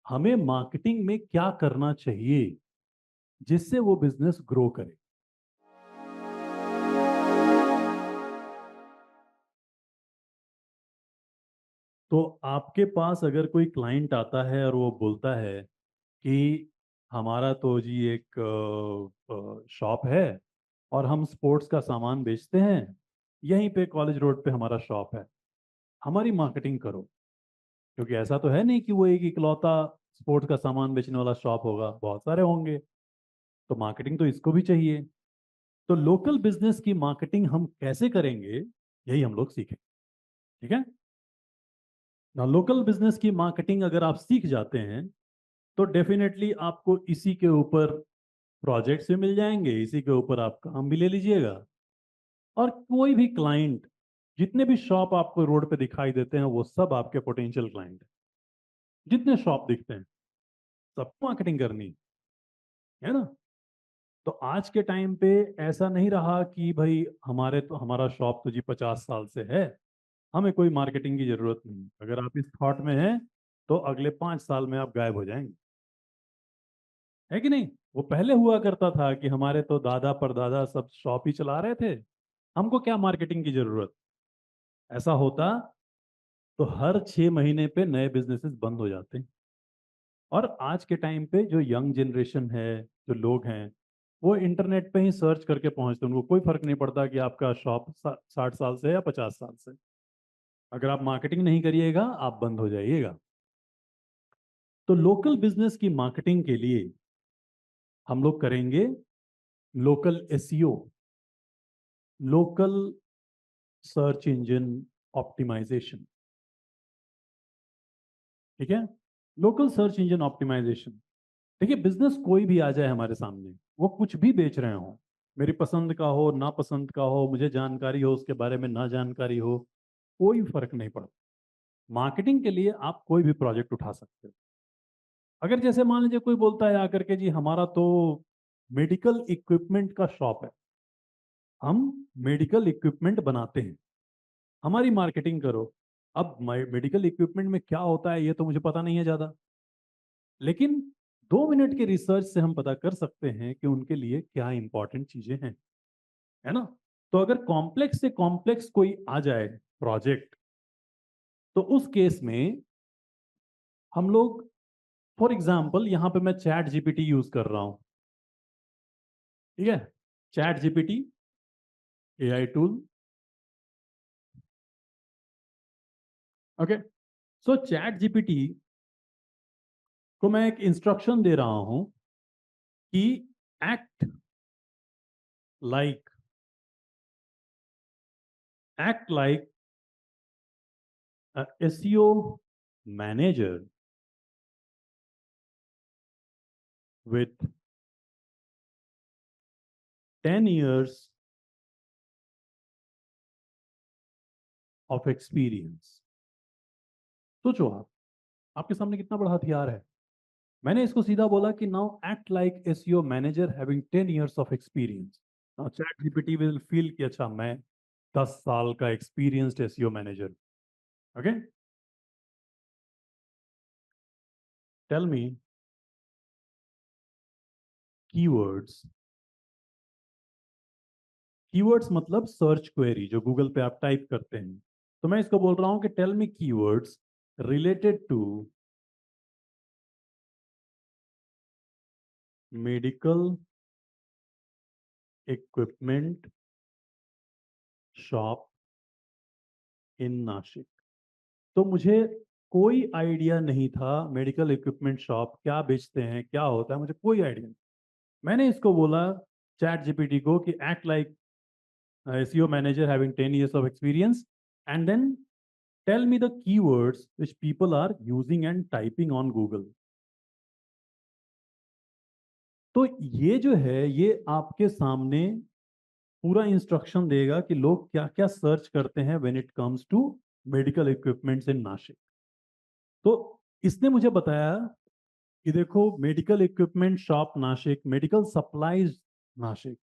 हमें मार्केटिंग में क्या करना चाहिए जिससे वो बिजनेस ग्रो करे। तो आपके पास अगर कोई क्लाइंट आता है और वो बोलता है कि हमारा तो जी एक शॉप है और हम स्पोर्ट्स का सामान बेचते हैं, यहीं पे कॉलेज रोड पे हमारा शॉप है, हमारी मार्केटिंग करो। क्योंकि ऐसा तो है नहीं कि वो एक इकलौता स्पोर्ट्स का सामान बेचने वाला शॉप होगा, बहुत सारे होंगे। तो मार्केटिंग तो इसको भी चाहिए। तो लोकल बिजनेस की मार्केटिंग हम कैसे करेंगे, यही हम लोग सीखें। ठीक है ना। लोकल बिजनेस की मार्केटिंग अगर आप सीख जाते हैं तो डेफिनेटली आपको इसी के ऊपर प्रोजेक्ट्स भी मिल जाएंगे, इसी के ऊपर आप काम भी ले लीजिएगा। और कोई भी क्लाइंट, जितने भी शॉप आपको रोड पे दिखाई देते हैं वो सब आपके पोटेंशियल क्लाइंट हैं। जितने शॉप दिखते हैं सबको मार्केटिंग करनी है ना। तो आज के टाइम पे ऐसा नहीं रहा कि भाई हमारा शॉप तो जी 50 साल से है, हमें कोई मार्केटिंग की जरूरत नहीं। अगर आप इस थॉट में हैं तो अगले 5 साल में आप गायब हो जाएंगे। है कि नहीं। वो पहले हुआ करता था कि हमारे तो दादा परदादा सब शॉप ही चला रहे थे, हमको क्या मार्केटिंग की जरूरत। ऐसा होता तो हर 6 महीने पे नए बिजनेसेस बंद हो जाते। और आज के टाइम पे जो यंग जनरेशन है, जो लोग हैं, वो इंटरनेट पे ही सर्च करके पहुंचते हैं। उनको कोई फर्क नहीं पड़ता कि आपका शॉप 60 साल से या 50 साल से। अगर आप मार्केटिंग नहीं करिएगा आप बंद हो जाइएगा। तो लोकल बिजनेस की मार्केटिंग के लिए हम लोग करेंगे local SEO, local search engine optimisation. ठीक है। Local search engine optimisation. देखिए, बिजनेस कोई भी आ जाए हमारे सामने, वो कुछ भी बेच रहे हो, मेरी पसंद का हो ना पसंद का हो, मुझे जानकारी हो उसके बारे में ना जानकारी हो, कोई फर्क नहीं पड़ता। मार्केटिंग के लिए आप कोई भी प्रोजेक्ट उठा सकते हो। अगर जैसे मान लीजिए कोई बोलता है आकर के, जी हमारा तो मेडिकल इक्विपमेंट का शॉप है, हम मेडिकल इक्विपमेंट बनाते हैं, हमारी मार्केटिंग करो। अब मेडिकल इक्विपमेंट में क्या होता है ये तो मुझे पता नहीं है ज्यादा, लेकिन 2 मिनट के रिसर्च से हम पता कर सकते हैं कि उनके लिए क्या इंपॉर्टेंट चीजें हैं। है ना। तो अगर कॉम्प्लेक्स से कॉम्प्लेक्स कोई आ जाए प्रोजेक्ट, तो उस केस में हम लोग, फॉर एग्जाम्पल यहां पे मैं चैट जीपीटी यूज कर रहा हूं। ठीक है। Chat GPT AI tool. Okay. So chat GPT को मैं एक इंस्ट्रक्शन दे रहा हूं कि act like act like SEO manager with 10 years of experience। सोचो आप, आपके सामने कितना बड़ा हथियार है। मैंने इसको सीधा बोला कि now act like SEO manager having 10 years of experience. Now ChatGPT will feel कि अच्छा, मैं 10 साल का experienced SEO manager. Okay. Tell me keywords. Keywords मतलब सर्च क्वेरी जो गूगल पे आप टाइप करते हैं। तो मैं इसको बोल रहा हूं कि tell me keywords related to medical equipment shop in Nashik. तो मुझे कोई आइडिया नहीं था मेडिकल इक्विपमेंट शॉप क्या बेचते हैं, क्या होता है, मुझे कोई आइडिया नहीं। मैंने इसको बोला चैट जीपीटी को कि act like SEO manager having 10 years of experience and then tell me the keywords which people are using and typing on Google. तो ये जो है ये आपके सामने पूरा इंस्ट्रक्शन देगा कि लोग क्या क्या सर्च करते हैं when it comes to medical equipments in Nashik. तो इसने मुझे बताया कि देखो, medical equipment shop Nashik, medical supplies Nashik.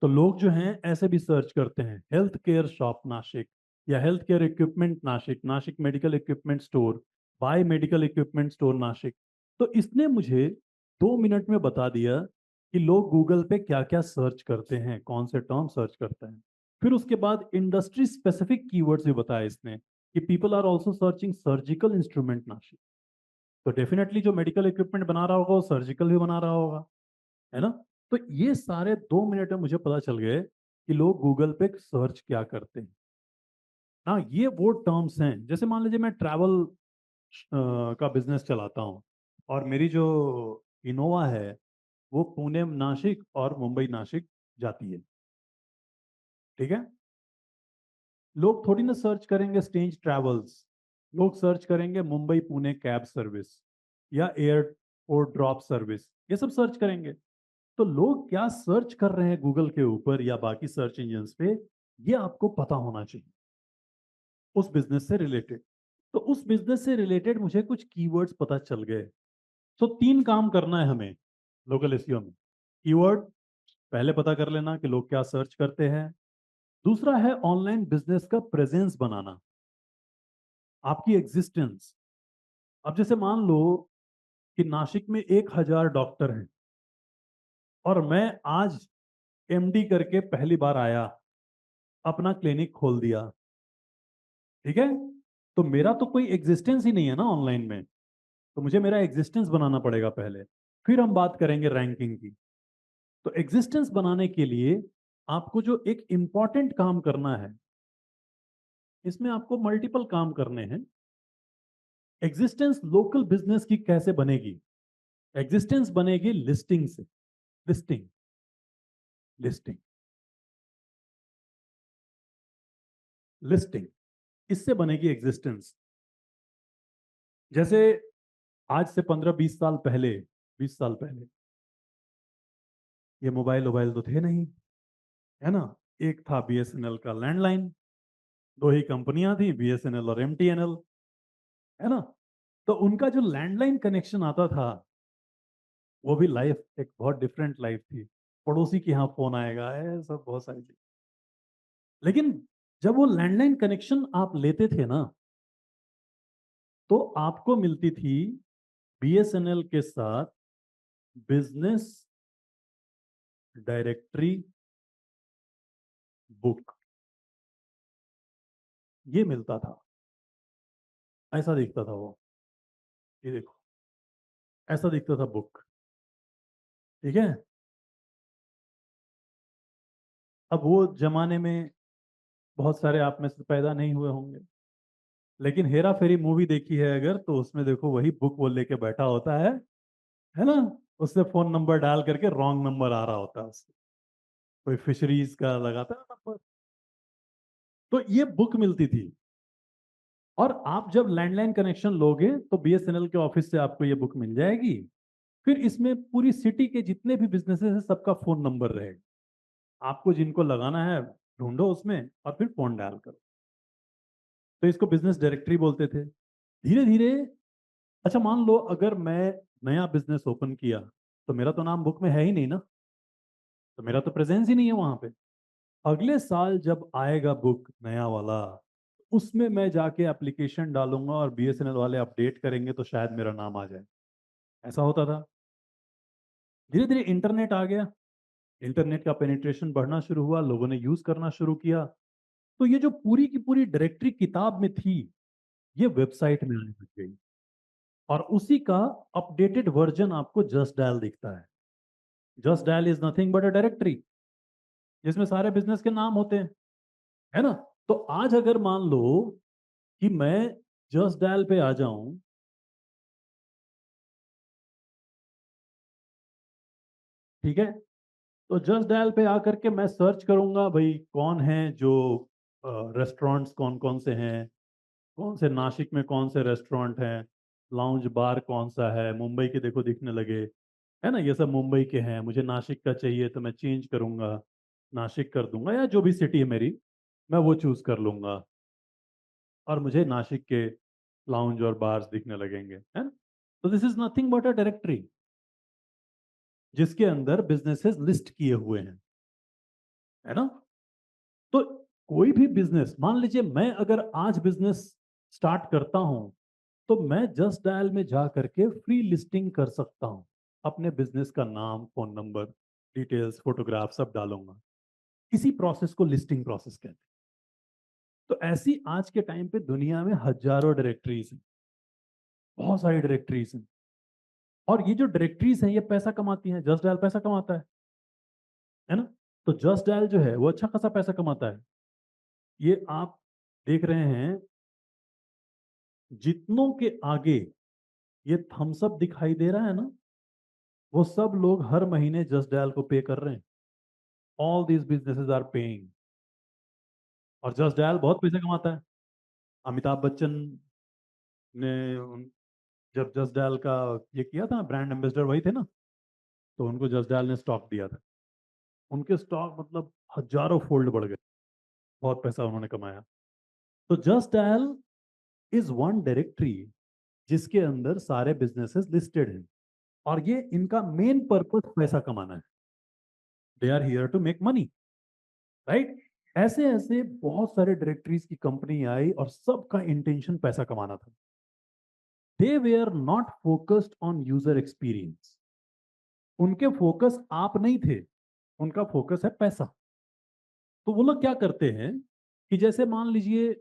तो लोग जो हैं ऐसे भी सर्च करते हैं हेल्थ केयर शॉप नासिक या health care equipment Nashik, Nashik medical equipment store. Buy medical equipment store Nashik. तो इसने मुझे 2 मिनट में बता दिया कि लोग गूगल पे क्या क्या सर्च करते हैं, कौन से टर्म सर्च करते हैं। फिर उसके बाद इंडस्ट्री स्पेसिफिक कीवर्ड्स भी बताया इसने कि people are also searching surgical instrument Nashik. तो डेफिनेटली जो मेडिकल इक्विपमेंट बना रहा होगा वो सर्जिकल भी बना रहा होगा, है ना। तो ये सारे 2 मिनट में मुझे पता चल गए कि लोग गूगल पे सर्च क्या करते हैं। हाँ, ये वो टर्म्स हैं, जैसे मान लीजिए मैं ट्रैवल का बिजनेस चलाता हूँ और मेरी जो इनोवा है वो पुणे नासिक और मुंबई नासिक जाती है, ठीक है। लोग थोड़ी ना सर्च करेंगे स्टेंज ट्रैवल्स, लोग सर्च करेंगे मुंबई पुणे कैब सर्विस या एयरपोर्ट ड्रॉप सर्विस, ये सब सर्च करेंगे। तो लोग क्या सर्च कर रहे हैं गूगल के ऊपर या बाकी सर्च इंजन्स पे, ये आपको पता होना चाहिए उस बिजनेस से रिलेटेड। तो उस बिजनेस से रिलेटेड मुझे कुछ कीवर्ड्स पता चल गए। तो 3 काम करना है हमें लोकल एसईओ में। कीवर्ड पहले पता कर लेना कि लोग क्या सर्च करते हैं। दूसरा है ऑनलाइन बिजनेस का प्रेजेंस बनाना, आपकी एग्जिस्टेंस। अब जैसे मान लो कि नासिक में 1,000 डॉक्टर हैं और मैं आज एमडी करके पहली बार आया, अपना क्लिनिक खोल दिया, ठीक है। तो मेरा तो कोई एग्जिस्टेंस ही नहीं है ना ऑनलाइन में, तो मुझे मेरा एग्जिस्टेंस बनाना पड़ेगा पहले, फिर हम बात करेंगे रैंकिंग की। तो एग्जिस्टेंस बनाने के लिए आपको जो एक इंपॉर्टेंट काम करना है, इसमें आपको मल्टीपल काम करने हैं। एग्जिस्टेंस लोकल बिजनेस की कैसे बनेगी? एग्जिस्टेंस बनेगी लिस्टिंग से। लिस्टिंग, लिस्टिंग, लिस्टिंग, इससे बनेगी एग्जिस्टेंस। जैसे आज से 15-20 साल पहले, 20 साल पहले ये मोबाइल वोबाइल तो थे नहीं, है ना। एक था बीएसएनएल का लैंडलाइन, दो ही कंपनियां थी, बीएसएनएल और एमटीएनएल, है ना। तो उनका जो लैंडलाइन कनेक्शन आता था, वो भी लाइफ एक बहुत डिफरेंट लाइफ थी। पड़ोसी के यहाँ फोन आएगा, है सब बहुत सारी चीज। लेकिन जब वो लैंडलाइन कनेक्शन आप लेते थे ना, तो आपको मिलती थी बीएसएनएल के साथ बिजनेस डायरेक्टरी बुक, ये मिलता था। ऐसा दिखता था वो, ये देखो, ऐसा दिखता था बुक, ठीक है। अब वो जमाने में बहुत सारे आप में से पैदा नहीं हुए होंगे, लेकिन हेरा फेरी मूवी देखी है अगर, तो उसमें देखो वही बुक वो लेके बैठा होता है ना। उससे फोन नंबर डाल करके रॉन्ग नंबर आ रहा होता है उससे, कोई फिशरीज का लगाता है नंबर। तो ये बुक मिलती थी। और आप जब लैंडलाइन कनेक्शन लोगे तो बीएसएनएल के ऑफिस से आपको ये बुक मिल जाएगी। फिर इसमें पूरी सिटी के जितने भी बिजनेसेस हैं सबका फोन नंबर रहेगा, आपको जिनको लगाना है ढूंढो उसमें और फिर फोन डायल करो। तो इसको बिजनेस डायरेक्टरी बोलते थे। धीरे धीरे, अच्छा मान लो अगर मैं नया बिजनेस ओपन किया, तो मेरा तो नाम बुक में है ही नहीं ना, तो मेरा तो प्रेजेंस ही नहीं है वहां पे। अगले साल जब आएगा बुक नया वाला, उसमें मैं जाके एप्लीकेशन डालूंगा और बीएसएनएल वाले अपडेट करेंगे तो शायद मेरा नाम आ जाए। ऐसा होता था। धीरे धीरे इंटरनेट आ गया, इंटरनेट का पेनिट्रेशन बढ़ना शुरू हुआ, लोगों ने यूज करना शुरू किया। तो ये जो पूरी की पूरी डायरेक्टरी किताब में थी, ये वेबसाइट में आने लग गई। और उसी का अपडेटेड वर्जन आपको जस्ट डायल दिखता है। Just dial is nothing but a directory जिसमें सारे बिजनेस के नाम होते हैं, है ना। तो आज अगर मान लो कि मैं जस्ट डायल पे आ जाऊं, ठीक है। तो जस्ट डायल पे आकर के मैं सर्च करूंगा भाई कौन है जो रेस्टोरेंट्स कौन कौन से हैं, कौन से नासिक में कौन से रेस्टोरेंट हैं, लाउंज बार कौन सा है, मुंबई के देखो दिखने लगे, है ना। ये सब मुंबई के हैं, मुझे नासिक का चाहिए तो मैं चेंज करूंगा, नासिक कर दूंगा, या जो भी सिटी है मेरी मैं वो चूज कर लूंगा और मुझे नासिक के लाउंज और बार्स दिखने लगेंगे, है ना। तो this is nothing but a directory जिसके अंदर बिजनेसेस लिस्ट किए हुए हैं, है ना। तो कोई भी बिजनेस, मान लीजिए मैं अगर आज बिजनेस स्टार्ट करता हूं, तो मैं जस्ट डायल में जा करके फ्री लिस्टिंग कर सकता हूँ। अपने बिजनेस का नाम, फोन नंबर, डिटेल्स, फोटोग्राफ सब डालूंगा। इसी प्रोसेस को लिस्टिंग प्रोसेस कहते हैं। तो ऐसी आज के टाइम पे दुनिया में हजारों डायरेक्टरीज हैं, बहुत सारी डायरेक्टरीज हैं। और ये जो डायरेक्टरीज हैं ये पैसा कमाती हैं, जस्ट डायल पैसा कमाता है ना। तो जस्ट डायल जो है वो अच्छा खासा पैसा कमाता है। ये आप देख रहे हैं, जितनों के आगे ये थम्स अप दिखाई दे रहा है ना, वो सब लोग हर महीने जस्ट डायल को पे कर रहे हैं। All these businesses are paying. और जस्ट डायल बहुत पैसे कमाता है। अमिताभ बच्चन ने जब जस्ट डायल का ये किया था, ब्रांड एम्बेसडर वही थे ना, तो उनको जस्ट डायल ने स्टॉक दिया था। उनके स्टॉक मतलब हजारों फोल्ड बढ़ गए। बहुत पैसा उन्होंने कमाया। तो just dial is one directory जिसके अंदर सारे बिजनेसेस लिस्टेड हैं। और ये इनका मेन पर्पस पैसा कमाना है। They are here to make money, right. ऐसे ऐसे बहुत सारे डायरेक्टरीज की कंपनी आई और सबका इंटेंशन पैसा कमाना था। They were not focused on user experience. उनके फोकस आप नहीं थे, उनका फोकस है पैसा। तो वो लोग क्या करते हैं कि जैसे मान लीजिए,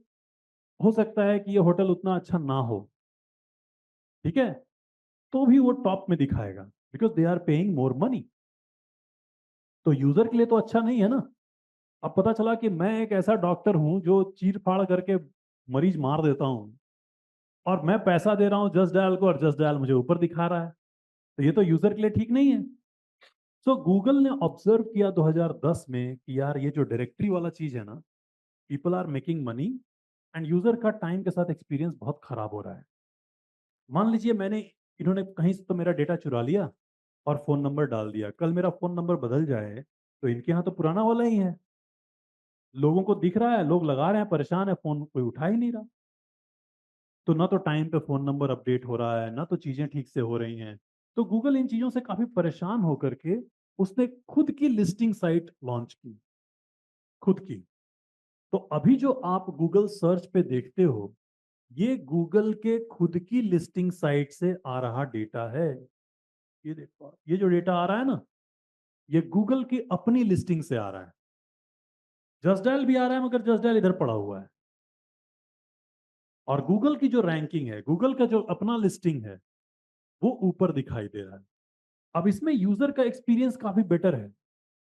हो सकता है कि ये होटल उतना अच्छा ना हो, ठीक है, तो भी वो टॉप में दिखाएगा, because they are paying more money. तो यूजर के लिए तो अच्छा नहीं है ना। अब पता चला कि मैं एक ऐसा डॉक्टर हूं जो चीर फाड़ करके मरीज मार देता हूं, और मैं पैसा दे रहा हूं जस्ट डायल को, और जस्ट डायल मुझे ऊपर दिखा रहा है। तो ये तो यूजर के लिए ठीक नहीं है। सो गूगल ने ऑब्जर्व किया 2010 में कि यार ये जो डायरेक्टरी वाला चीज है ना, people are making money and user का टाइम के साथ एक्सपीरियंस बहुत खराब हो रहा है। मान लीजिए मैंने, इन्होंने कहीं से तो मेरा डेटा चुरा लिया और फोन नंबर डाल दिया। कल मेरा फोन नंबर बदल जाए तो इनके यहाँ तो पुराना वाला ही है। लोगों को दिख रहा है, लोग लगा रहे हैं, परेशान है, फोन कोई उठा ही नहीं रहा। तो ना तो टाइम पे फोन नंबर अपडेट हो रहा है, ना तो चीजें ठीक से हो रही हैं। तो गूगल इन चीजों से काफी परेशान होकर के उसने खुद की लिस्टिंग साइट लॉन्च की, खुद की। तो अभी जो आप गूगल सर्च पे देखते हो, ये गूगल के खुद की लिस्टिंग साइट से आ रहा डेटा है। ये देखो, ये जो डेटा आ रहा है ना, ये गूगल की अपनी लिस्टिंग से आ रहा है। जस्ट डायल भी आ रहा है, मगर जस्ट डायल इधर पड़ा हुआ है। और गूगल की जो रैंकिंग है, गूगल का जो अपना लिस्टिंग है, वो ऊपर दिखाई दे रहा है। अब इसमें यूजर का एक्सपीरियंस काफी बेटर है।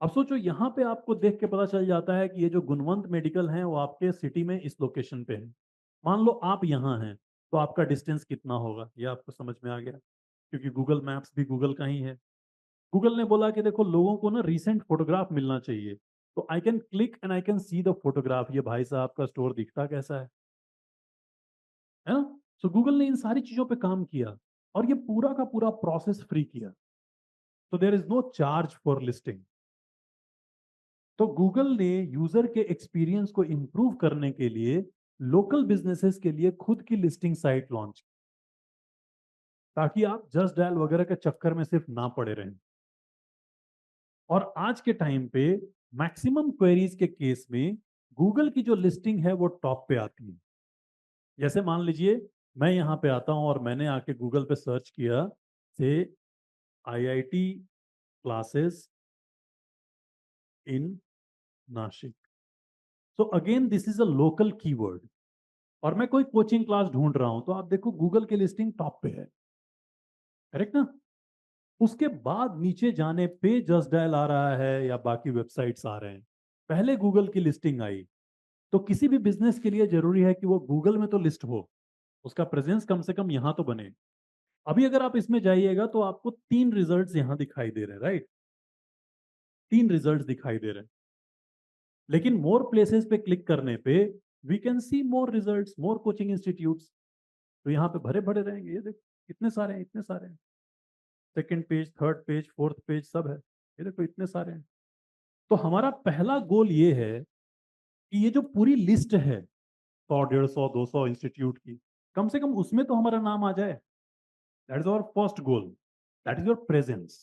अब सोचो, यहाँ पे आपको देख के पता चल जाता है कि ये जो गुणवंत मेडिकल है वो आपके सिटी में इस लोकेशन पे है। मान लो आप यहाँ हैं, तो आपका डिस्टेंस कितना होगा ये आपको समझ में आ गया, क्योंकि गूगल मैप्स भी गूगल का ही है। गूगल ने बोला कि देखो, लोगों को ना रीसेंट फोटोग्राफ मिलना चाहिए, तो I can click and I can see the photograph, ये भाई साहब का स्टोर दिखता कैसा है ना। सो गूगल ने इन सारी चीजों पे काम किया, और ये पूरा का पूरा प्रोसेस फ्री किया। तो there is no charge for listing. तो गूगल ने यूजर के एक्सपीरियंस को इंप्रूव करने के लिए लोकल बिजनेसेस के लिए खुद की लिस्टिंग साइट लॉन्च, ताकि आप जस्ट डायल वगैरह के चक्कर में सिर्फ ना पड़े रहें। और आज के टाइम पे मैक्सिमम क्वेरीज के केस में गूगल की जो लिस्टिंग है वो टॉप पे आती है। जैसे मान लीजिए, मैं यहाँ पे आता हूँ और मैंने आके गूगल पे सर्च किया से IIT classes in Nashik. So again this is a local keyword, और मैं कोई कोचिंग क्लास ढूंढ रहा हूं, तो आप देखो गूगल की लिस्टिंग टॉप पे है, करेक्ट ना। उसके बाद नीचे जाने पे जस्ट डायल आ रहा है या बाकी वेबसाइट्स आ रहे हैं। पहले गूगल की लिस्टिंग आई। तो किसी भी बिजनेस के लिए जरूरी है कि वो गूगल में तो लिस्ट हो, उसका प्रेजेंस कम से कम यहां तो बने। अभी अगर आप इसमें जाइएगा तो आपको 3 रिजल्ट्स यहां दिखाई दे रहे हैं, राइट। 3 रिजल्ट्स दिखाई दे रहे हैं। लेकिन मोर प्लेसेस पे क्लिक करने पे we can see more results, more coaching institutes. तो यहाँ पे भरे भरे रहेंगे, ये देखो इतने सारे हैं, इतने सारे हैं। Second page, third page, fourth page सब है, ये देखो इतने सारे हैं। तो हमारा पहला गोल ये है कि ये जो पूरी लिस्ट है, 100, 150, 200 इंस्टीट्यूट की, कम से कम उसमें तो हमारा नाम आ जाए। That is our first goal, that is your presence.